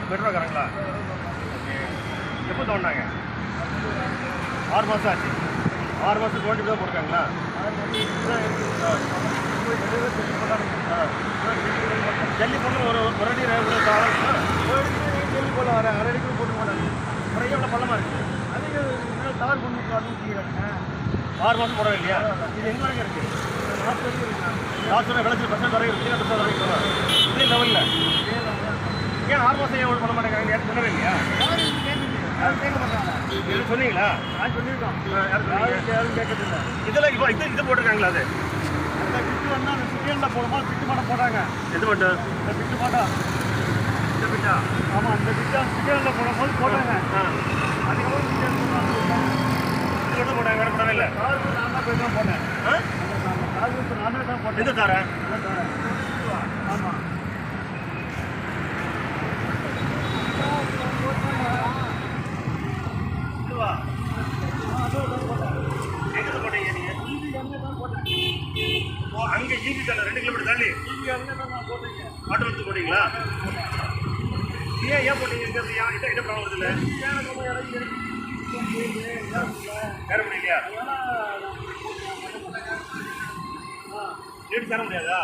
மெட்ரோக்காரங்களா? எப்போ தோண்டாங்க? 6 மாதம் ஆச்சு. 6 மாதம் தோண்டி தான் போட்டிருக்காங்களா? ஜல்லி பொண்ணு ஒரு அடி ஜல்லி போல வர 1/2 அடிக்கு போட்டு போனாங்க. அப்புறம் எவ்வளோ பள்ளமாக இருக்குது? அதுக்கு தார் பொண்ணு 6 மாதம் போடவே இல்லையா? இது எங்கே வரைக்கும் இருக்குது? லாஸ்ட் வரை விளைச்சி பர்சன்ட் வரைக்கும் இருக்குது. இதே லெவலில் ஏன் 6 மாதம் ஏன் பண்ண மாட்டேங்கிறாங்க? யாரும் சொல்லவே இல்லையா? யாரும் கேட்க மாட்டாங்க. எதுவும் சொன்னீங்களா? நான் சொல்லியிருக்கோம். யாரும் கேட்கறதில்லை. இதெல்லாம் இப்போ இது போட்டிருக்காங்களா? அது அந்த பிட்டு வந்து அந்த சிட்டியில் போடும்போது பிட்டு மாட்டம் போட்டாங்க. எது மட்டும்? இந்த பிட்டு மாட்டம். இந்த பிட்டா? ஆமாம், இந்த பிட்டா சிட்டியில் போடும்போது போட்டாங்க. அதுக்கப்புறம் இது மட்டும் போட்டாங்க, வேறு போடவே இல்லை. நான் தான் போய் தான் போட்டேன். நானே தான் போட்டேன். எந்த தார? ஆமாம். எங்கே போட்டீங்க நீங்கள்? அங்கே ஈபி தானே 2 கிலோமீட்டர் தாண்டி ஆட்டோ எடுத்து போட்டீங்களா? ஏன் போட்டீங்க? என்ன ப்ராப்ளம் வருது? இல்லை சேர முடியலையா? ரேட்டு சேர முடியாதா?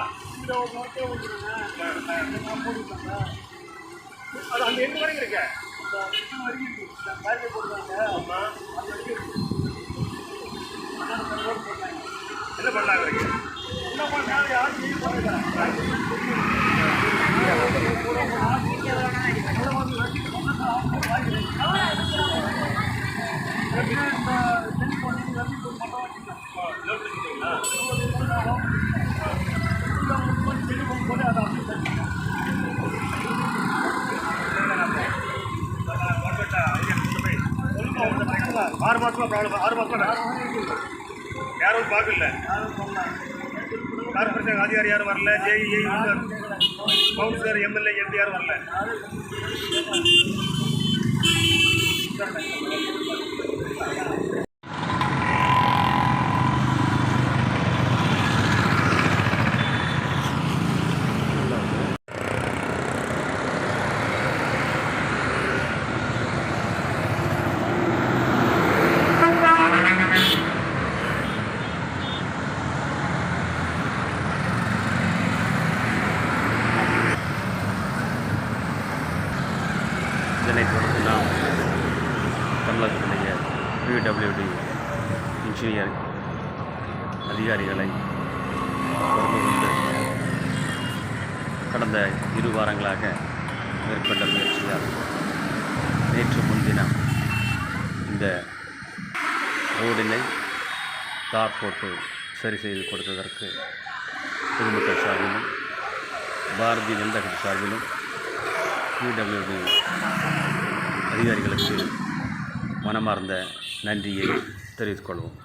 அது அந்த எந்த வரைக்கும் இருக்க? என்ன பண்ணாங்க? ஆறு மாசமா ப்ராப்ளம். 6 மாசமா யாரும் பார்க்கல. கார்பரேஷன் அதிகாரி யாரும் வரல. ஜேஇ கவுன்சிலர் எம்எல்ஏ எம்பி யாரும் வரல. இதனைத் தொடர்ந்து நாம் தமிழகத்திலேயே பிடபிள்யூடி இன்ஜினியர் அதிகாரிகளை தொடர்பு கொண்டு கடந்த 2 வாரங்களாக மேற்கொண்ட முயற்சியால் நேற்று முன்தினம் இந்த ரோடினை தார் போட்டு சரி செய்து கொடுத்ததற்கு பொதுமக்கள் சார்பிலும் பாரதிய ஜனதா கட்சி சார்பிலும் பிடபிள்யூடி அதிகாரிகளுக்கு மனமார்ந்த நன்றியை தெரிவித்துக் கொள்வோம்.